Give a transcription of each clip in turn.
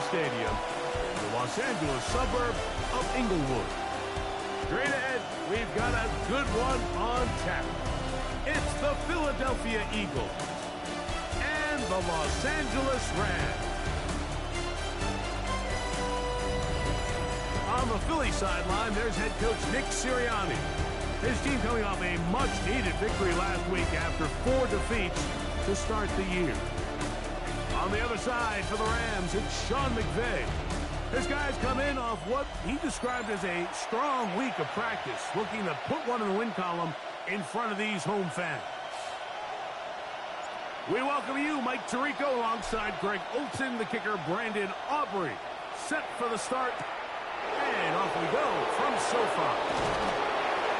Stadium, the Los Angeles suburb of Inglewood. Straight ahead, we've got a good one on tap. It's the Philadelphia Eagles and the Los Angeles Rams. On the Philly sideline, there's head coach Nick Sirianni. His team coming off a much-needed victory last week after 4 defeats to start the year. On the other side for the Rams, it's Sean McVay. His guys come in off what he described as a strong week of practice, looking to put one in the win column in front of these home fans. We welcome you, Mike Tirico, alongside Greg Olson, the kicker, Brandon Aubrey. Set for the start, and off we go from SoFi.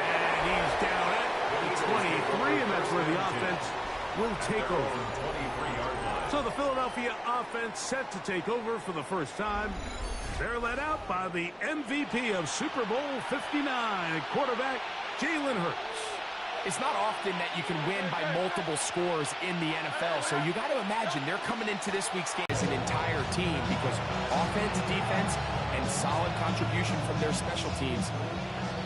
And he's down at the 23, and that's where the offense will take over. So the Philadelphia offense set to take over for the first time. They're led out by the MVP of Super Bowl 59, quarterback Jalen Hurts. It's not often that you can win by multiple scores in the NFL, so you got to imagine they're coming into this week's game as an entire team because offense, defense, and solid contribution from their special teams.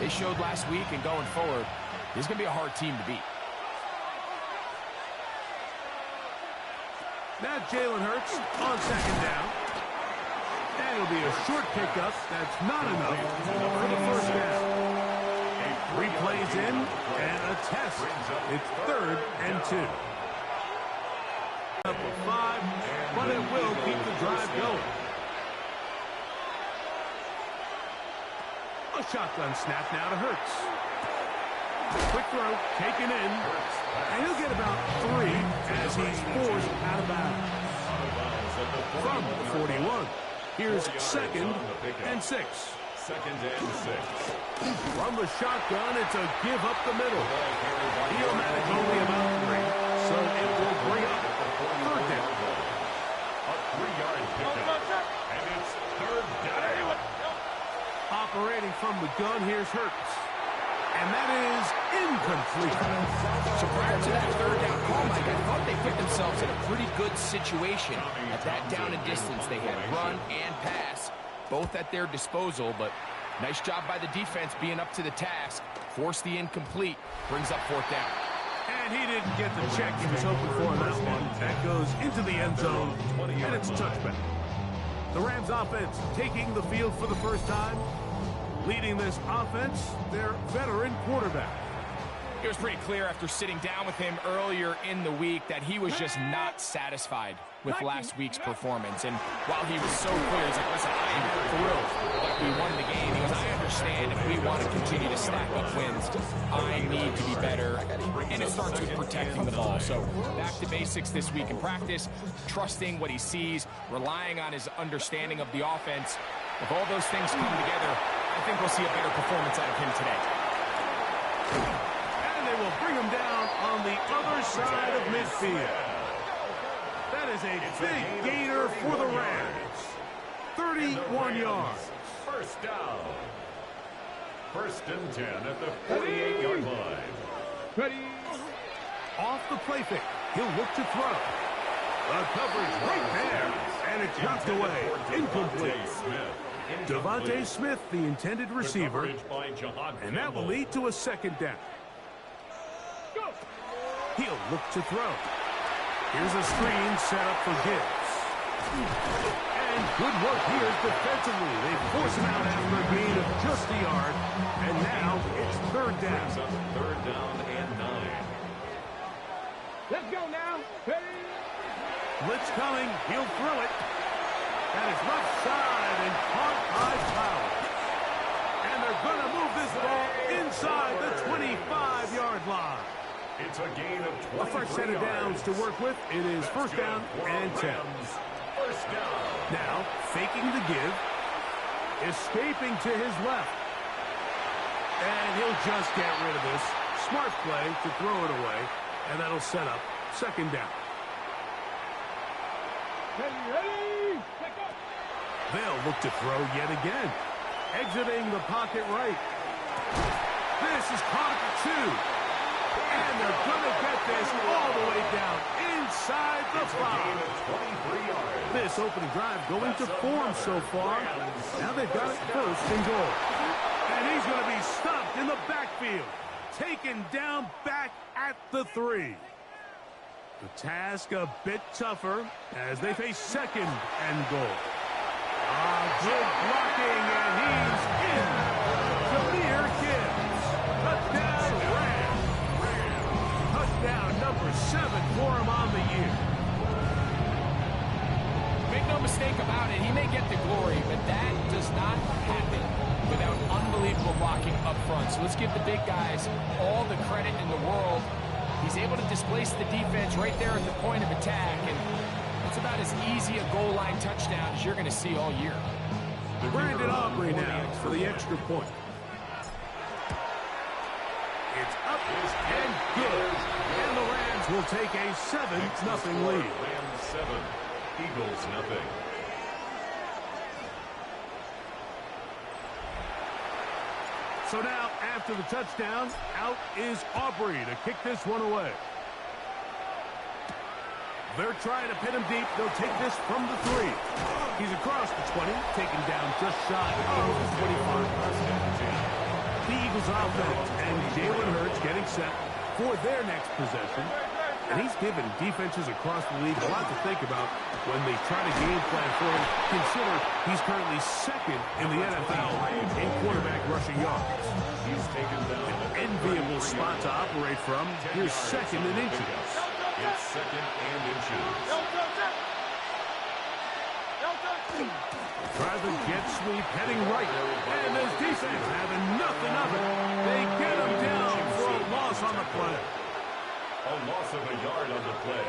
They showed last week, and going forward, this is going to be a hard team to beat. Now Jalen Hurts on second down. And it'll be a short pickup. That's not enough for the first down. 3 plays in and a test. It's 3rd and 2. Up to 5, but it will keep the drive going. A shotgun snap now to Hurts. Quick throw, taken in, and he'll get about 3 as he's forced out of bounds. From the 41, here's 2nd and 6. 2nd and 6. From the shotgun, it's a give up the middle. He'll manage only about 3, so it will bring up 3rd down. A 3-yard pickup, and it's 3rd down. Operating from the gun, here's Hurts. And that is incomplete. So prior to that 3rd down call, Mike, I thought they put themselves in a pretty good situation. At that down and distance, they had run and pass, both at their disposal, but nice job by the defense being up to the task. Force the incomplete, brings up 4th down. And he didn't get the check he was hoping for on that one. That goes into the end zone, and it's a touchback. The Rams offense taking the field for the first time. Leading this offense, their veteran quarterback. It was pretty clear after sitting down with him earlier in the week that he was just not satisfied with last week's performance. And while he was so clear, he's like, listen, I am thrilled that we won the game. He goes, I understand if we want to continue to stack up wins, I need to be better. And it starts with protecting the ball. So back to basics this week in practice, trusting what he sees, relying on his understanding of the offense. If all those things come together, I think we'll see a better performance out of him today. And they will bring him down on the other side of midfield. That is a big gainer for the Rams. 31 yards. First down. 1st and 10 at the 48-yard line. Ready. Off the play fake. He'll look to throw. The coverage right there. And it's knocked away. Incomplete. Devontae Smith, the intended receiver. And that will lead to a 2nd down. He'll look to throw. Here's a screen set up for Gibbs. And good work here defensively. They force him out after a gain of just a yard. And now it's 3rd down. 3rd down and 9. Let's go now. Ready? Blitz coming. He'll throw it. And it's left side and caught by Powell. And they're going to move this ball inside the 25-yard line. It's a gain of 23 A fresh set of downs to work with. It is 1st down and 10. 1st down. Now, faking the give. Escaping to his left. And he'll just get rid of this. Smart play to throw it away. And that'll set up 2nd down. Ready? They'll look to throw yet again. Exiting the pocket right. This is caught at the 2. And they're going to get this all the way down inside the 5. This opening drive going to form so far. Now they've got it first and goal. And he's going to be stopped in the backfield. Taken down back at the 3. The task a bit tougher as they face second and goal. Good blocking, and he's in. Jameer Gibbs. Touchdown, Rams. Touchdown number 7 for him on the year. Make no mistake about it, he may get the glory, but that does not happen without unbelievable blocking up front. So let's give the big guys all the credit in the world. He's able to displace the defense right there at the point of attack, and it's about as easy a goal line touchdown as you're going to see all year. Brandon Aubrey now for the extra point. It's up and good. And the Rams will take a 7-0 lead. Rams 7, Eagles nothing. So now, after the touchdown, out is Aubrey to kick this one away. They're trying to pin him deep. They'll take this from the 3. He's across the 20, taken down just shy of the 25. The Eagles offense and Jalen Hurts getting set for their next possession. And he's given defenses across the league a lot to think about when they try to game plan for him. Consider he's currently second in the NFL in quarterback rushing yards. He's taken down An enviable spot to operate from. Here's second in inches. It's second and inches. Tries the jet sweep, heading right. And this defense having nothing of it. They get him down for a loss on the play. A loss of a yard on the play.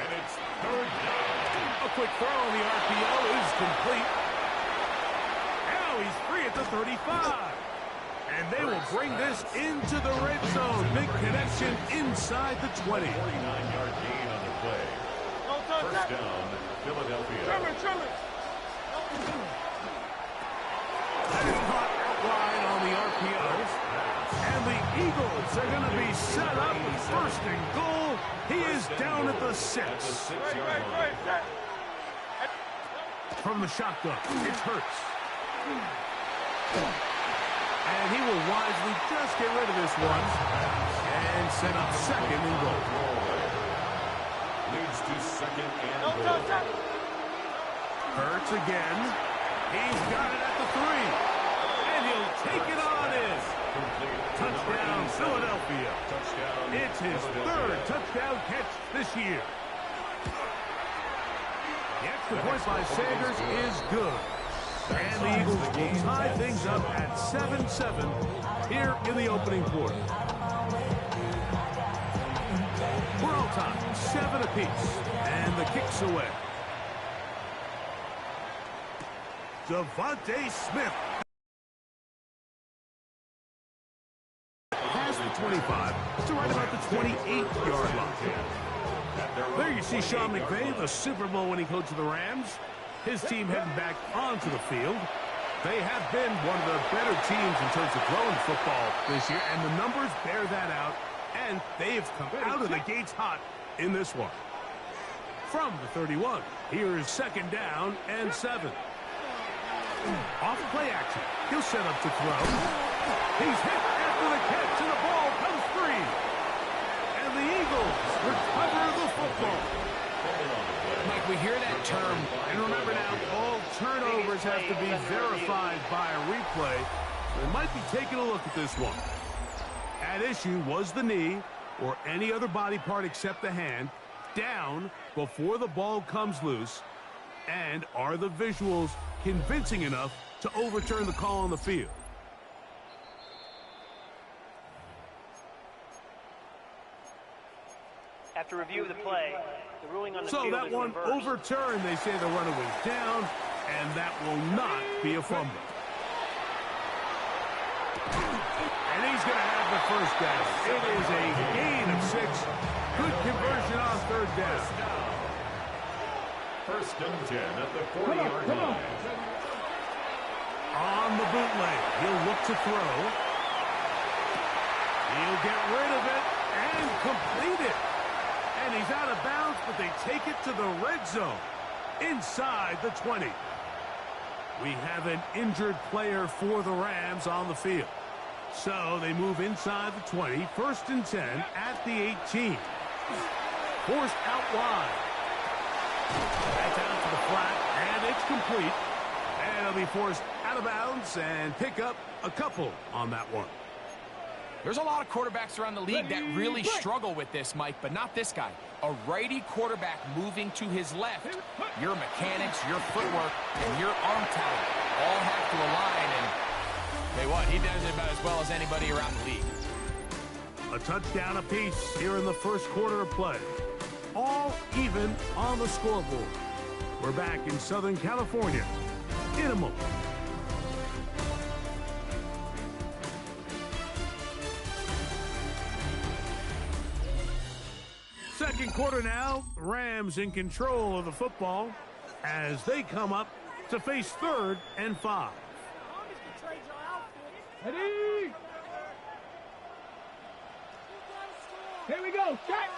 And it's third down. A quick throw on the RPO is complete. Now he's free at the 35. And they will bring this into the red zone. Big connection inside the 20. 49-yard gain on the play. First down, Philadelphia. That is caught outline on the RPOs. And the Eagles are going to be set up with first and goal. He is down at the 6. From the shotgun, it's Hurts. And he will wisely just get rid of this one and set up second and goal. Leads to second and goal. Hurts again. He's got it at the 3. And he'll take it on in. Touchdown, Philadelphia. It's his third touchdown catch this year. The extra point by Sanders is good. And the Eagles will tie things up at 7-7 here in the opening quarter. We're all tied, 7 apiece. And the kick's away. Devontae Smith. Past the 25 to right about the 28-yard line. There you see Sean McVay, the Super Bowl winning coach of the Rams. His team heading back onto the field. They have been one of the better teams in terms of throwing football this year, and the numbers bear that out, and they've come out of the gates hot in this one. From the 31, here is second down and 7. Off play action. He'll set up to throw. He's hit after the catch, and the ball comes free. And the Eagles recover the football. Mike, we hear that term. And remember now, all turnovers have to be verified by a replay. We might be taking a look at this one. At issue was the knee, or any other body part except the hand, down before the ball comes loose. And are the visuals convincing enough to overturn the call on the field? After review of the play, the ruling on the So field that is one reversed. overturned. They say the runner was down, and that will not be a fumble. And he's going to have the first down. It is a gain of 6. Good conversion on third down. First and 10 at the 40-yard line. On the bootleg, he'll look to throw. He'll get rid of it and complete it. And he's out of bounds, but they take it to the red zone. Inside the 20. We have an injured player for the Rams on the field. So they move inside the 20. 1st and 10 at the 18. Forced out wide. That's out to the flat, and it's complete. And it'll be forced out of bounds and pick up a couple on that one. There's a lot of quarterbacks around the league that really struggle with this, Mike, but not this guy. A righty quarterback moving to his left. Your mechanics, your footwork, and your arm talent all have to align, and tell you what, he does it about as well as anybody around the league. A touchdown apiece here in the first quarter of play. All even on the scoreboard. We're back in Southern California in a moment. Second quarter now, Rams in control of the football as they come up to face 3rd and 5. Ready? Here we go, check!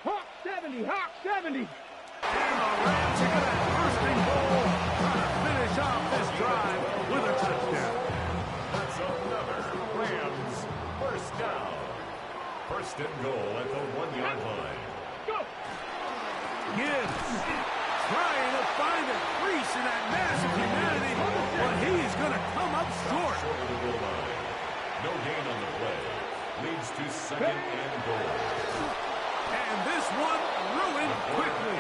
Hawk 70, Hawk 70! And the Rams are going to have 1st and goal, trying to finish off this drive with a touchdown. That's another Rams 1st down. 1st and goal at the 1-yard line. Go! Gibbs trying to find a crease in that massive humanity, but he's going to come up short. Short of the goal line. No gain on the play. Leads to 2nd and goal. And this one ruined quickly.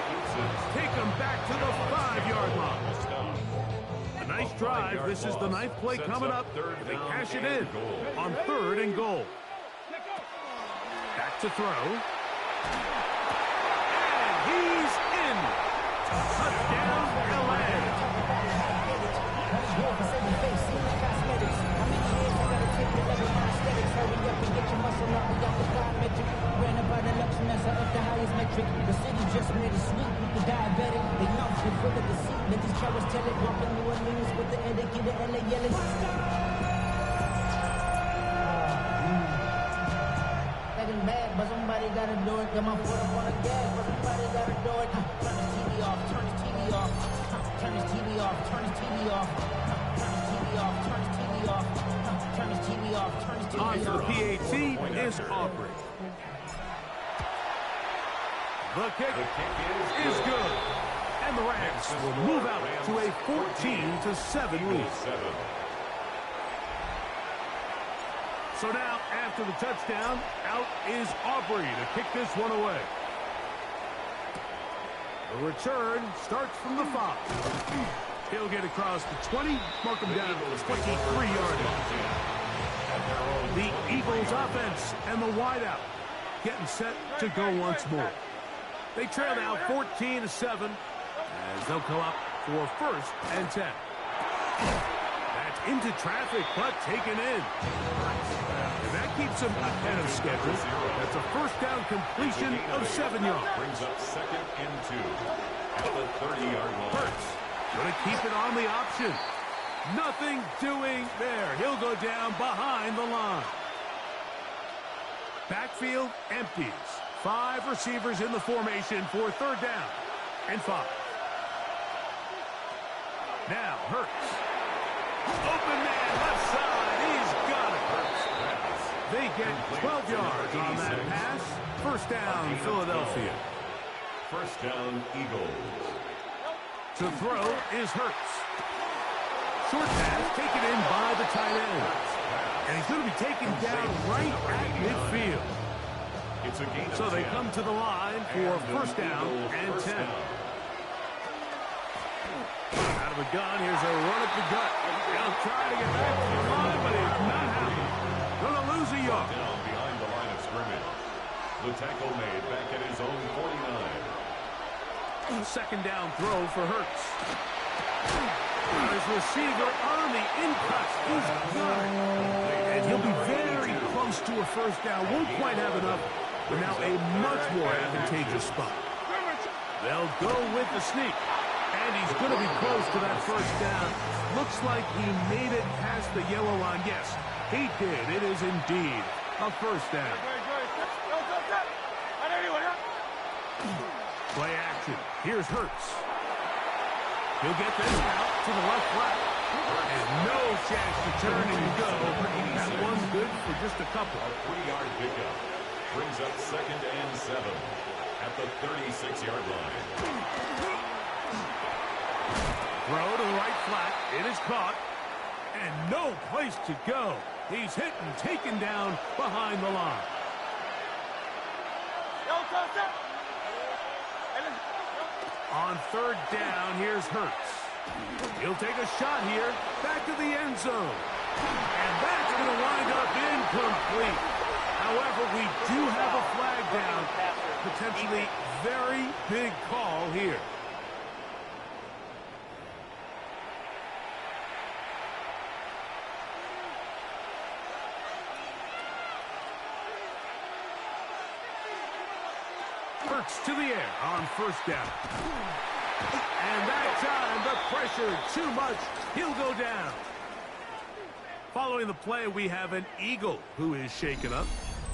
Take them back to the 5-yard line. A nice drive. This is the 9th play coming up. They cash it in on 3rd and goal. Back to throw. And he's in. Touchdown, LA. The city just made a sweep with the diabetic. They mouth full of deceit. Let these cowards tell it. Walking New Orleans with the etiquette of LA yelling. Getting mad, but somebody gotta do it. Got my foot up on the gas, but somebody gotta do it. Turn his TV off, turn his TV off. Turn his TV off, turn his TV off. Turn his TV off, turn his TV off. Turn his TV off, turn his TV off. On to the PAT is Aubrey. The kick is good. And the Rams will move out to a 14-7 lead. So now, after the touchdown, out is Aubrey to kick this one away. The return starts from the 5. He'll get across the 20, mark him down to the 23-yard line. The Eagles offense and the wideout getting set to go once more. They trail now 14-7 as they'll come up for 1st and 10. That's into traffic, but taken in. And that keeps them ahead of schedule. That's a 1st down completion of 7 yards. Brings up 2nd and 2 at the 30-yard line. Hurts going to keep it on the option. Nothing doing there. He'll go down behind the line. Backfield empties. 5 receivers in the formation for 3rd down and 5. Now Hurts. Open man left side. He's got it. They get 12 yards on that pass. 1st down, Philadelphia. 1st down, Eagles. To throw is Hurts. Short pass taken in by the tight end. And he's going to be taken down right at midfield. It's a gain of So they 10. come to the line for 1st down and 10. Out of a gun, here's a run at the gut. He'll try to get back to the line, but it's not happening. Going to lose a yard. Down behind the line of scrimmage. The tackle made back at his own 49. 2nd down throw for Hurts. His receiver on the in-cuts. He's got it. And he'll be very close to a 1st down. Won't quite have enough, but now a much more advantageous spot. They'll go with the sneak. And he's going to be close to that 1st down. Looks like he made it past the yellow line. Yes, he did. It is indeed a 1st down. Here's Hurts. He'll get this out to the left flat. And no chance to turn and go. That one's good for just a couple. A 3-yard pickup brings up 2nd and 7 at the 36-yard line. Throw to the right flat. It is caught. And no place to go. He's hit and taken down behind the line. On 3rd down, here's Hurts. He'll take a shot here, back to the end zone. And that's going to wind up incomplete. However, we do have a flag down. Potentially very big call here. Hurts to the air on 1st down. And that time, the pressure too much. He'll go down. Following the play, we have an Eagle who is shaken up.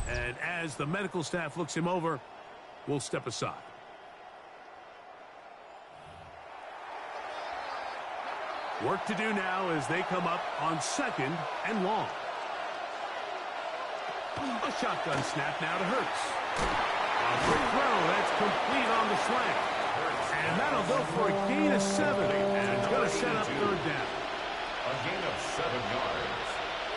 And as the medical staff looks him over, we'll step aside. Work to do now as they come up on 2nd and long. A shotgun snap now to Hurts. A quick throw, that's complete on the slant. And that'll go for a gain of 7. And it's going to set up 3rd down. A gain of 7 yards.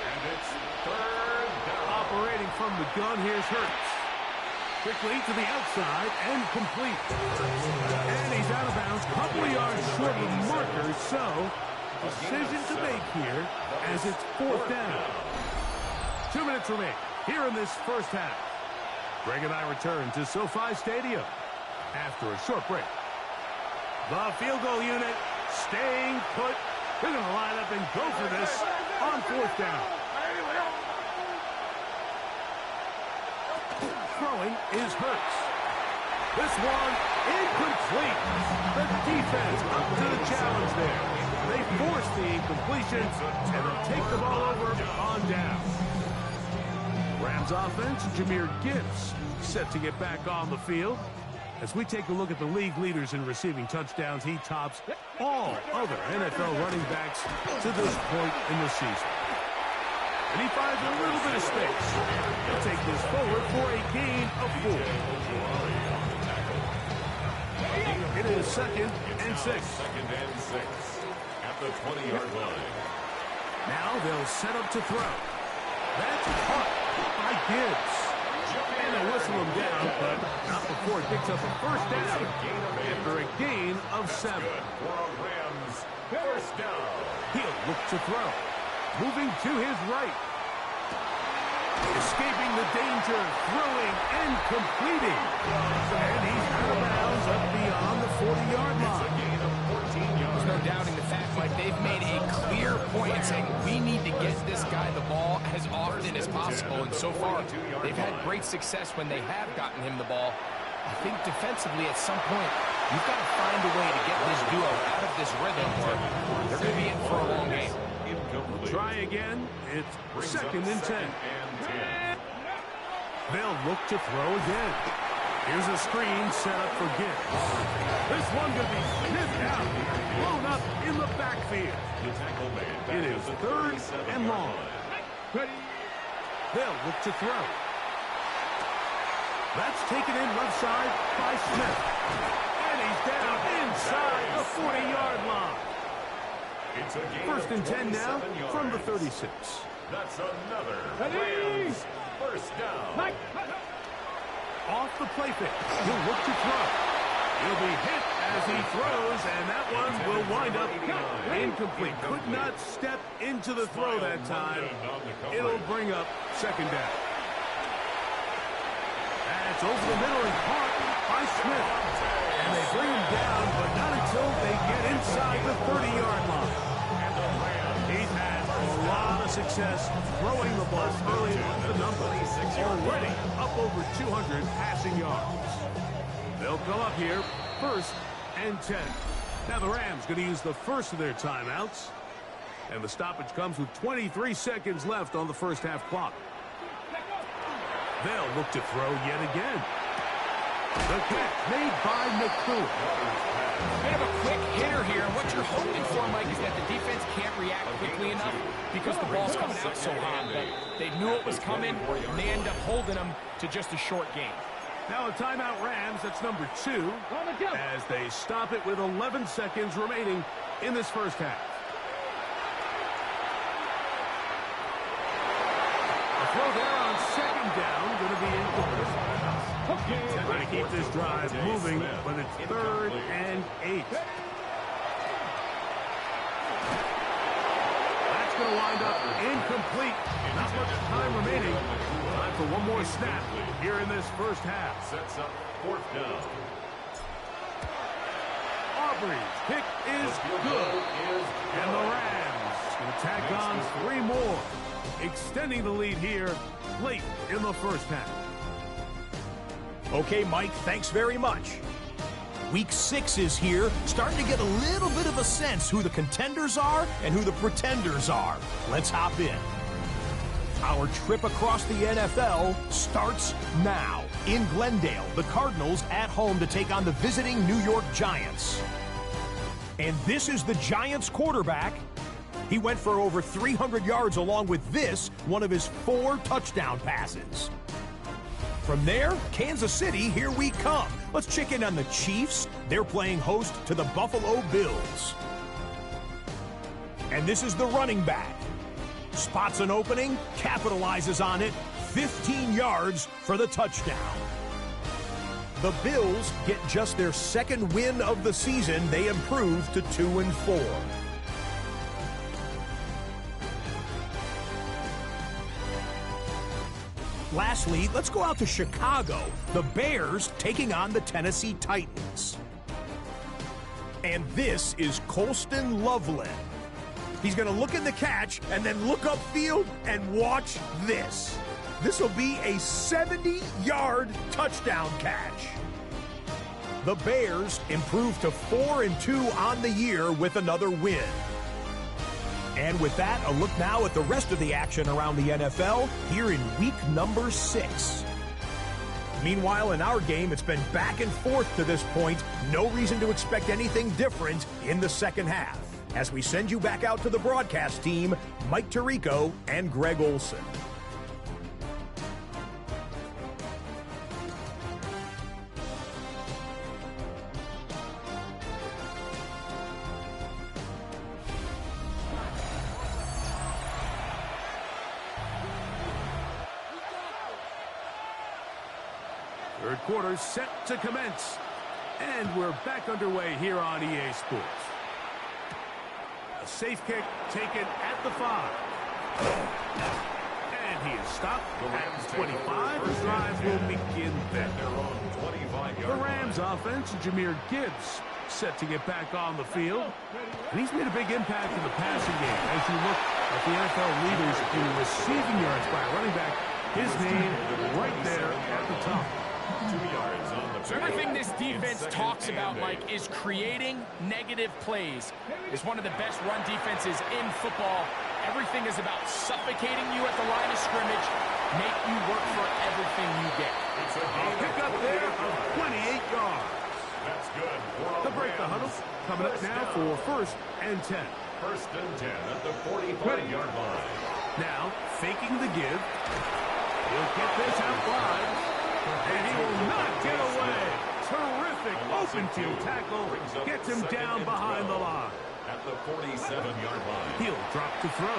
And it's 3rd down. Operating from the gun, here's Hurts. Quickly to the outside and complete. And he's out of bounds, couple of yards short of the marker. So, decision to make here as it's 4th down. 2 minutes remain here in this first half. Greg and I return to SoFi Stadium after a short break. The field goal unit staying put. They're going to line up and go for this on 4th down. Throwing is Hurts. This one incomplete. The defense up to the challenge there. They force the incompletion and they'll take the ball over on down. Rams offense, Jahmyr Gibbs set to get back on the field. As we take a look at the league leaders in receiving touchdowns, he tops all other NFL running backs to this point in the season. And he finds a little bit of space. He'll take this forward for a gain of 4. It is 2nd and 6. 2nd and 6 at the 20-yard line. Now they'll set up to throw. That's caught by Gibbs. And they'll whistle him down, but not before he picks up a 1st down after a gain of 7. For a Rams 1st down. He'll look to throw. Moving to his right. Escaping the danger, throwing and completing. And he's out of bounds up beyond the 40-yard line. It's a gain of 14 yards. There's no doubting the fact, Mike, they've made a clear point in saying we need to get this guy the ball as often as possible. And so far, they've had great success when they have gotten him the ball. I think defensively at some point, you've got to find a way to get this duo out of this rhythm or they're going to be in for a long game. Try again. It's 2nd and 10. They'll look to throw again. Here's a screen set up for Gibbs. This one going to be sniffed out, blown up in the backfield. It is 3rd and long. They'll look to throw. That's taken in left side by Smith. And he's down inside the 40-yard line. 1st and 10 now from the 36. That's another Rams 1st down. Off the play fake. He'll look to throw. He'll be hit as he throws, and that one will wind up incomplete. Could not step into the throw that time. It'll bring up 2nd down. That's over the middle and caught by Smith. And they bring him down, but not until they get inside the 30-yard line. He's had a lot of success throwing the ball early in the number. Already up over 200 passing yards. They'll come up here 1st and 10. Now the Rams going to use the first of their timeouts. And the stoppage comes with 23 seconds left on the first half clock. They'll look to throw yet again. The catch made by McCool. Bit of a quick hitter here, and what you're hoping for, Mike, is that the defense can't react quickly enough because the ball's coming out so hot. But they knew it was coming, and they end up holding them to just a short game. Now a timeout Rams, that's number 2, as they stop it with 11 seconds remaining in this first half. A throw there on second down, going to be incomplete. Trying to keep this drive moving, but it's 3rd and 8. That's going to wind up incomplete. Not much time remaining. Time for one more snap here in this first half. Sets up 4th down. Aubrey's kick is good. And the Rams going to tack on 3 more, extending the lead here late in the first half. Okay, Mike, thanks very much. Week 6 is here, starting to get a little bit of a sense who the contenders are and who the pretenders are. Let's hop in. Our trip across the NFL starts now. In Glendale, the Cardinals at home to take on the visiting New York Giants. And this is the Giants quarterback. He went for over 300 yards along with this, one of his 4 touchdown passes. From there, Kansas City, here we come. Let's check in on the Chiefs. They're playing host to the Buffalo Bills. And this is the running back. Spots an opening, capitalizes on it, 15 yards for the touchdown. The Bills get just their 2nd win of the season. They improve to 2-4. Lastly, let's go out to Chicago. The Bears taking on the Tennessee Titans. And this is Colston Loveland. He's going to look at the catch and then look upfield and watch this. This will be a 70-yard touchdown catch. The Bears improve to 4-2 on the year with another win. And with that, a look now at the rest of the action around the NFL here in week number 6. Meanwhile, in our game, it's been back and forth to this point. No reason to expect anything different in the second half. As we send you back out to the broadcast team, Mike Tirico and Greg Olson. Third quarter set to commence. And we're back underway here on EA Sports. A safe kick taken at the 5. And he is stopped at the 25. The drive will begin then. The Rams offense, Jahmyr Gibbs, set to get back on the field. And he's made a big impact in the passing game. As you look at the NFL leaders in receiving yards by a running back, his name right there at the top. 2 yards on the So everything this defense talks about, Mike, is creating negative plays. It's one of the best run defenses in football. Everything is about suffocating you at the line of scrimmage, make you work for everything you get. A pickup there of 28 yards. That's good. To break the huddle, coming up now for 1st and 10. 1st and 10 at the 45-yard line. Now, faking the give. He'll get this out wide. And he will not get away. Terrific open field tackle. Gets him down behind the line. At the 47-yard line. He'll drop to throw.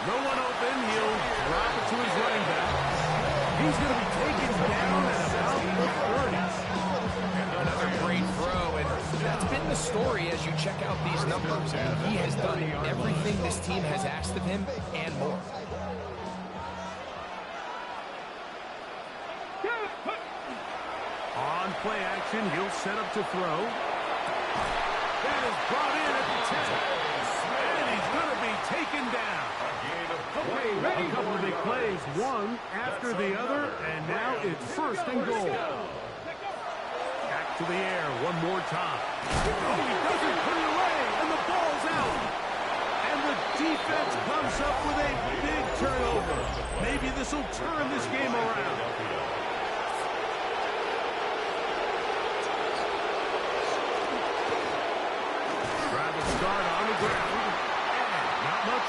No one open. He'll drop it to his running back. He's going to be taken down at about the 30. Another great throw, and that's been the story as you check out these numbers. He has done everything this team has asked of him and more. On play action, he'll set up to throw. That is brought in at the 10. And he's going to be taken down. A couple of big plays, one after the other, and now it's 1st and goal. Back to the air one more time. Oh, he doesn't put it away, and the ball's out. And the defense comes up with a big turnover. Maybe this will turn this game around.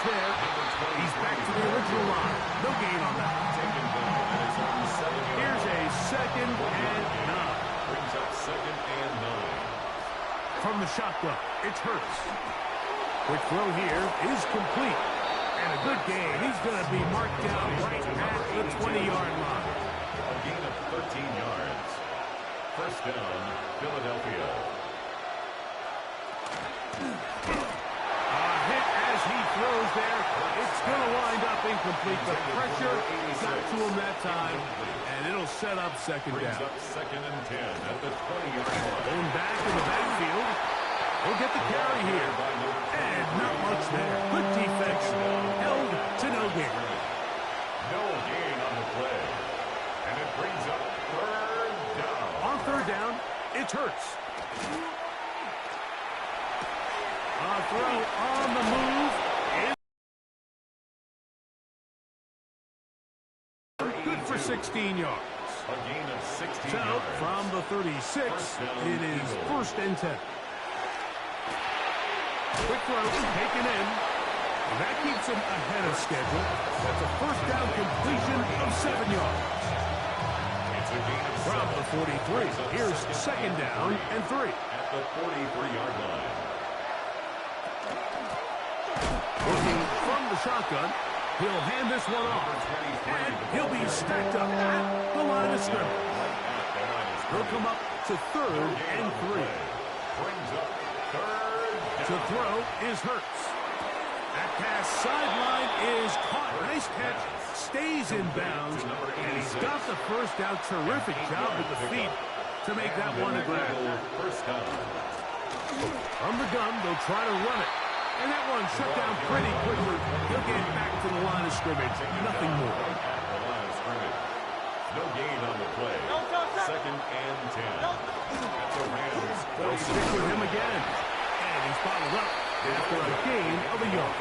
there. He's back to the original line. No gain on that. Here's a 2nd and 9. Brings up 2nd and 9. From the shotgun, it's Hurts. Quick throw here is complete. And a good game. He's going to be marked down right at the 20-yard line. A gain of 13 yards. First down, Philadelphia. A hit as he throws there. It's going to wind up incomplete. The pressure got to him that time, and it'll set up 2nd Brings down. up 2nd and 10 at the 20-yard line. Going back in the backfield. He'll get the carry here. And not much there. Good defense. Held to no gain. No gain on the play. And it brings up 3rd down. On 3rd down, it's Hurts. A throw on the move. Good for 16 yards. A gain of 16 So, yards. from the 36, it is 1st and 10. Quick throw taken in. That keeps him ahead of schedule. That's a 1st down completion of 7 yards. It's a gain of From 7. the 43, here's 2nd down and 3. At the 43-yard line. Looking from the shotgun, he'll hand this one off. And he'll be stacked up at the line of scrimmage. He'll come up to 3rd and 3. Brings up 3rd down. To throw is Hurts. That pass sideline is caught. Nice catch. Stays in bounds. And he's got the first down. Terrific job with the feet to make that one a grab. First down. From the gun, they'll try to run it. And that one shut down pretty quickly. He'll get back to the line of scrimmage. Nothing more. At the line of scrimmage. No gain on the play. 2nd and 10. At the Rams. They'll stick with him again. And he's bottled up after a gain of a yard.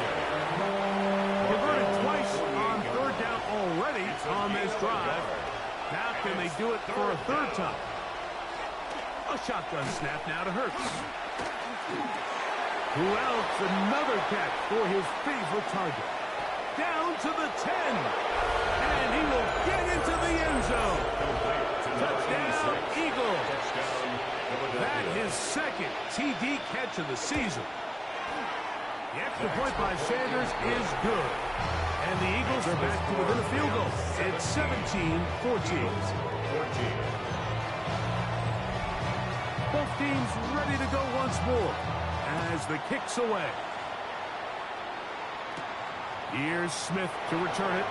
Converted twice on 3rd down already on this drive. Now can they do it for a 3rd time? A shotgun snap now to Hurts. Who else? Another catch for his favorite target. Down to the 10. And he will get into the end zone. Touchdown, Eagles. That his 2nd TD catch of the season. The extra point by Sanders is good. And the Eagles are back to within a field goal. It's 17-14. Both teams ready to go once more as the kick's away. Here's Smith to return it.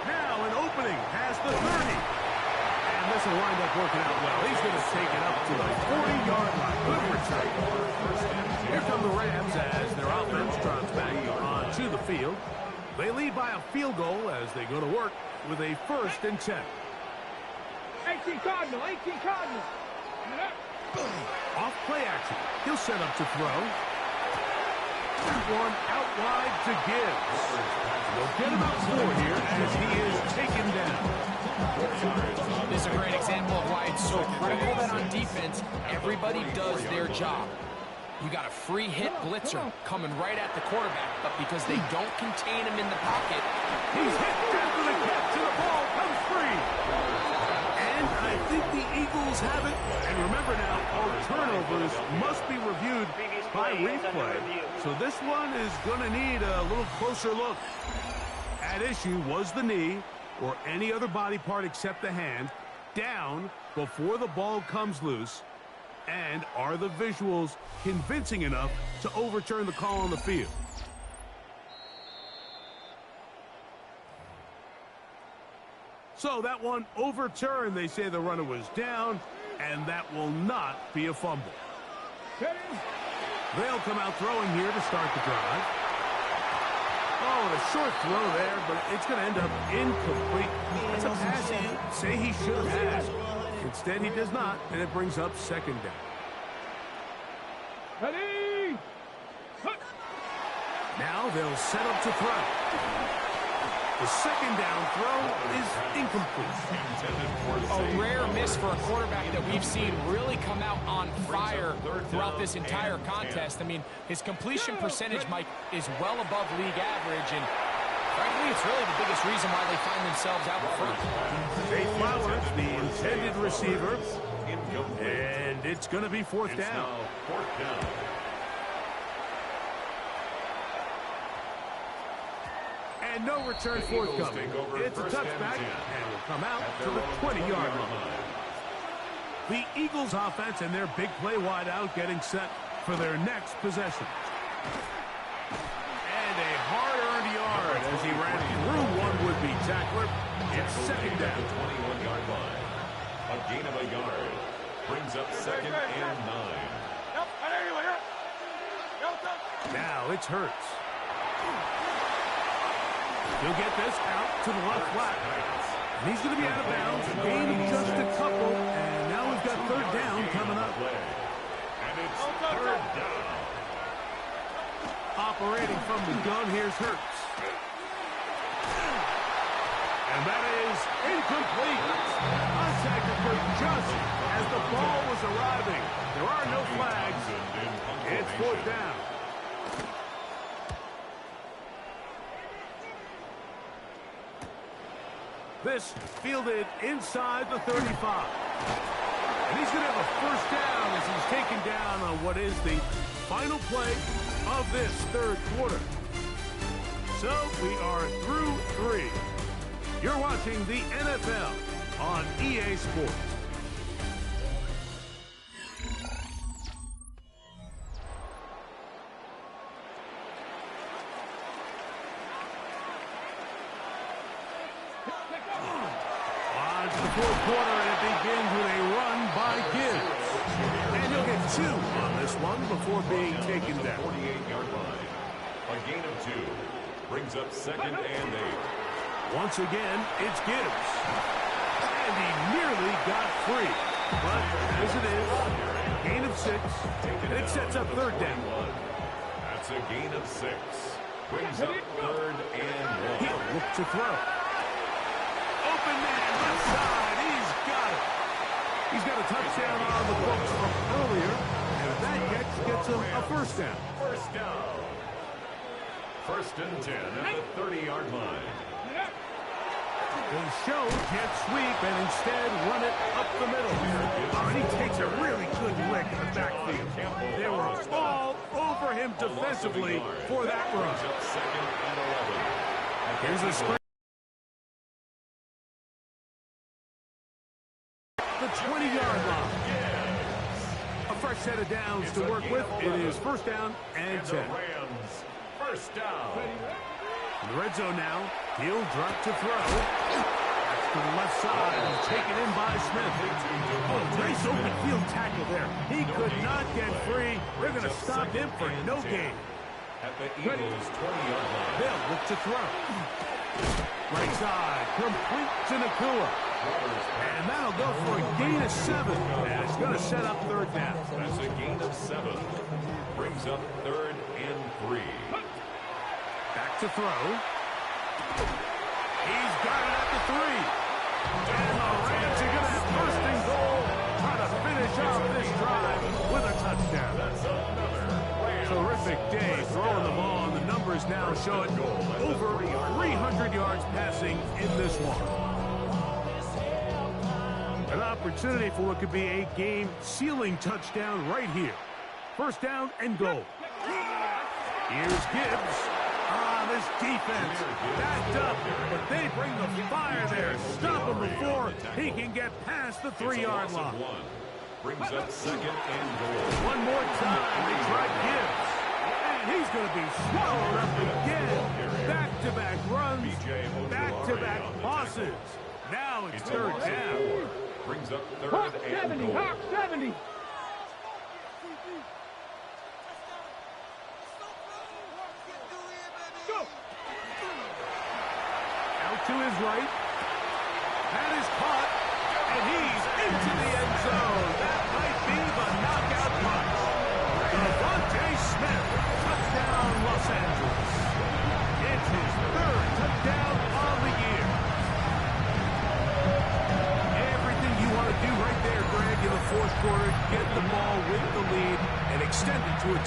Now an opening past the 30. And this will wind up working out well. He's going to take it up to the 40-yard line. Good return. Here come the Rams as their offense trots back onto the field. They lead by a field goal as they go to work with a 1st and 10. 18 Cardinal, 18 Cardinal. Off play action. He'll set up to throw. One out wide to Gibbs. They'll get about 4 here as he is taken down. This is a great example of why it's so critical that on defense, everybody does their job. You got a free hit blitzer coming right at the quarterback, but because they don't contain him in the pocket, He's hit after the catch and the ball comes free. And I think the Eagles have it. And remember now, all turnovers must be reviewed by replay. So this one is going to need a little closer look. At issue was the knee or any other body part except the hand down before the ball comes loose. And are the visuals convincing enough to overturn the call on the field? So that one overturned. They say the runner was down, and that will not be a fumble. They'll come out throwing here to start the drive. Oh, a short throw there, but it's going to end up incomplete. That's a pass he say he should have had. Instead, he does not, and it brings up 2nd down. Ready? Now they'll set up to throw. The second down throw is incomplete. A rare miss for a quarterback that we've seen really come out on fire throughout this entire contest. I mean, his completion percentage, Mike, is well above league average, and frankly, it's really the biggest reason why they find themselves out in front. Jay Flowers, the intended receiver, and it's going to be fourth down. And no return forthcoming. It's a touchback, and will come out to the 20-yard line. The Eagles offense and their big play wideout getting set for their next possession. And a hard-earned yard as he ran through one would-be tackler. It's second down. 21-yard line. A gain of a yard. Brings up second and 9. Now it's Hurts. He'll get this out to the left flat. And he's going to be out of bounds. Gain of just a couple. And now we've got third down coming up. And it's third down. Operating from the gun, here's Hurts. And that is incomplete. Contact occurred just as the ball was arriving. There are no flags. It's fourth down. This fielded inside the 35. And he's going to have a first down as he's taken down on what is the final play of this third quarter. So we are through 3. You're watching the NFL on EA Sports. Fourth quarter, and it begins with a run by Gibbs. And he'll get 2 on this one before being taken down. 48-yard line. A gain of 2. Brings up second and 8. Once again, it's Gibbs. And he nearly got free. But as it is, gain of 6. And it sets up third down. That's a gain of 6. Brings up third and 1. He'll look to throw. Open man, left side. He's got it. He's got a touchdown on the books from earlier, and that gets him a first down. First down. First and 10 at the 30-yard line. They show jet sweep and instead run it up the middle. Oh, and he takes a really good lick in the backfield. They were all over him defensively for that run. Second and 11. Here's a screen. The 20-yard line. A fresh set of downs to work with. It is first down and 10. The Rams, first down. In the red zone now. He'll drop to throw. That's to the left side. He's taken in by Smith. Oh, nice open field tackle there. He could not get free. They're going to stop him for no gain. At the Eagles' 20-yard line. They'll look to throw. Right side. Complete to Nakua. And that'll go for a gain of 7. And it's going to set up third down. That's a gain of 7. Brings up third and 3. Back to throw. He's got it at the 3. And the Rams are going to have first and goal. Trying to finish off this drive with a touchdown. That's another Rams. Terrific day throwing the ball. And the numbers now show it over 300 yards passing in this one. An opportunity for what could be a game-sealing touchdown right here. First down and goal. Here's Gibbs. This defense backed up, but they bring the fire there. Stop him before he can get past the 3-yard line. Brings up second and goal. One more time, they try Gibbs. And he's going to be swallowed up again. Back-to-back runs, back-to-back passes. Now it's third down. Brings up third Hawk and 70, goal. Hawk 70. Go. Out to his right. That is caught. And he's into the end zone. That might be the knockout punch. Devontae Smith. Touchdown, Los Angeles. It's his third touchdown on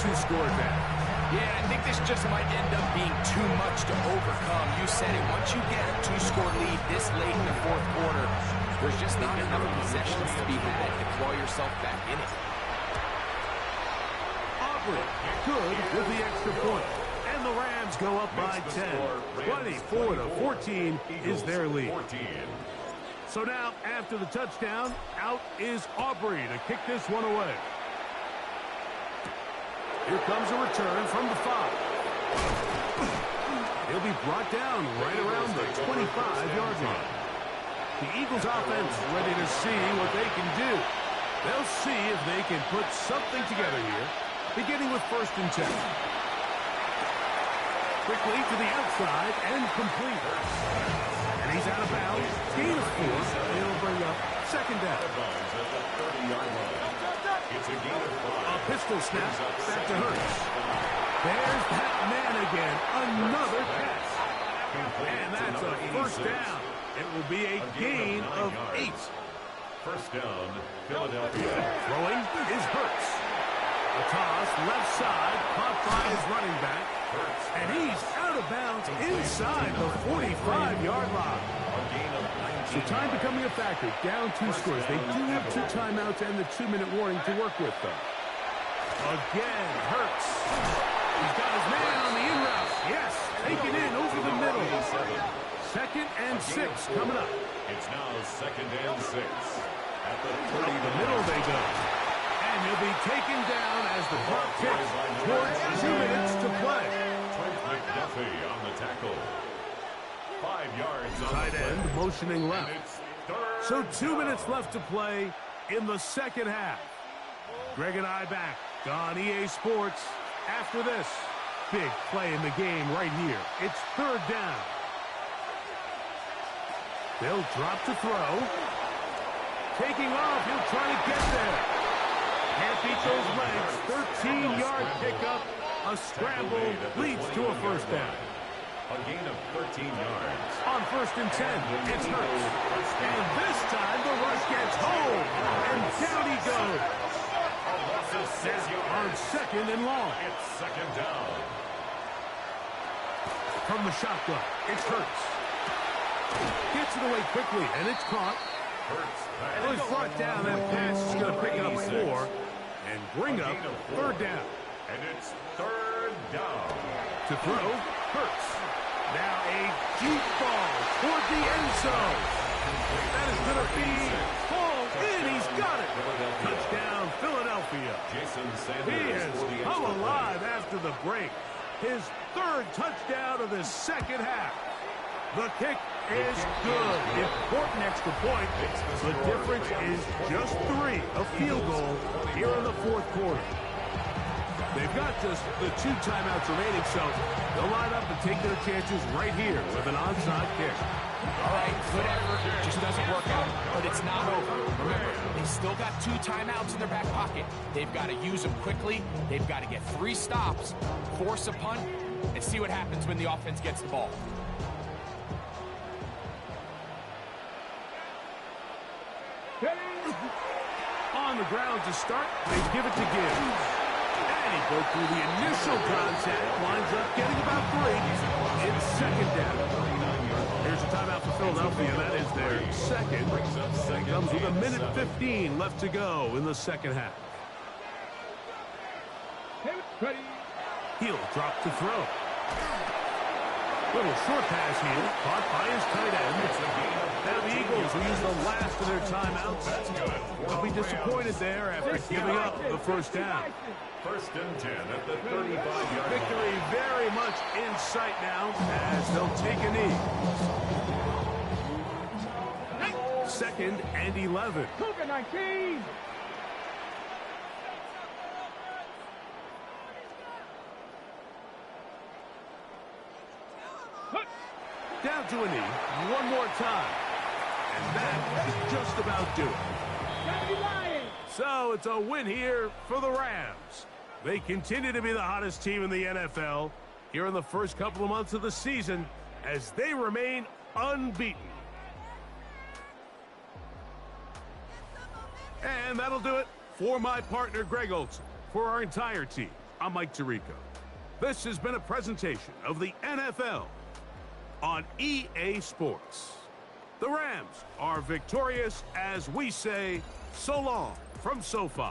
two-score advantage. Yeah, I think this just might end up being too much to overcome. You said it. Once you get a two-score lead this late in the fourth quarter, there's just not enough possessions to be had to claw yourself back in it. Aubrey, good with the extra point. And the Rams go up by 10. 24-14 is their lead. So now, after the touchdown, out is Aubrey to kick this one away. Here comes a return from the 5. He'll be brought down right around the 25-yard line. The Eagles offense ready to see what they can do. They'll see if they can put something together here, beginning with 1st and 10. Quickly to the outside and complete. And he's out of bounds. Gain of 4. It'll bring up 2nd down. It's a gain of 5. A pistol snap back to Hurts. There's that man again. Another catch. And that's a 1st down. It will be a gain of 8. 1st down, Philadelphia. Throwing is Hurts. A toss left side, caught by his running back. And he's out of bounds inside the 45-yard line. So time becoming a factor. Down 2 scores. They do have 2 timeouts and the 2-minute warning to work with, though. Again, Hurts. He's got his man on the in route. Yes, taken in over the middle. 2nd and 6 coming up. It's now 2nd and 6. At the Up the middle they go. And he'll be taken down as the clock ticks towards 2 minutes to play. Trent McDuffie on the tackle. 5 yards on Tight the play. end motioning left. And it's 3rd So 2 down. minutes left to play in the second half. Greg and I back on EA Sports after this. Big play in the game right here. It's 3rd down. They'll drop to throw. Taking off, he'll try to get there. Can't beat those legs. 13-yard pickup. A scramble leads to a 1st down. A gain of 13 yards. On 1st and 10, it's Hurts. And this time the rush gets home. And down he goes. Now on 2nd and long. It's 2nd down. From the shotgun, it's Hurts. Gets it away quickly, and it's caught. It was brought down. That pass is going to pick up 4 and bring up 3rd down. And it's 3rd down. To throw, Hurts. Now a deep ball toward the end zone. That is going to be hauled in. He's got it. Touchdown, Philadelphia. Jason He Sanders has for the come extra alive after the break. His 3rd touchdown of the second half. The kick is good. Important extra point. The difference is just 3. A field goal here in the 4th quarter. They've got just the 2 timeouts remaining, so they'll line up and take their chances right here with an onside kick. All right, good effort. Just doesn't work out, but it's not over. Remember, they still got 2 timeouts in their back pocket. They've got to use them quickly. They've got to get 3 stops, force a punt, and see what happens when the offense gets the ball. On the ground to start, they give it to Gibbs. And he broke through the initial contact, winds up getting about 3. It's 2nd down. Here's a timeout for Philadelphia. That is their 2nd. It comes with 1:15 left to go in the second half. He'll drop to throw. Little short pass here, caught by his tight end. Now the Eagles will use the last of their timeouts. They'll be disappointed there after giving up the 1st down. 1st and 10 at the 35-yard line. Victory very much in sight now as they'll take a knee. 2nd and 11. Cougar 19. Down to a knee one more time. And that is just about do it. So it's a win here for the Rams. They continue to be the hottest team in the NFL here in the first couple of months of the season as they remain unbeaten. And that'll do it for my partner, Greg Olson, for our entire team. I'm Mike Tirico. This has been a presentation of the NFL on EA Sports. The Rams are victorious as we say so long from SoFi.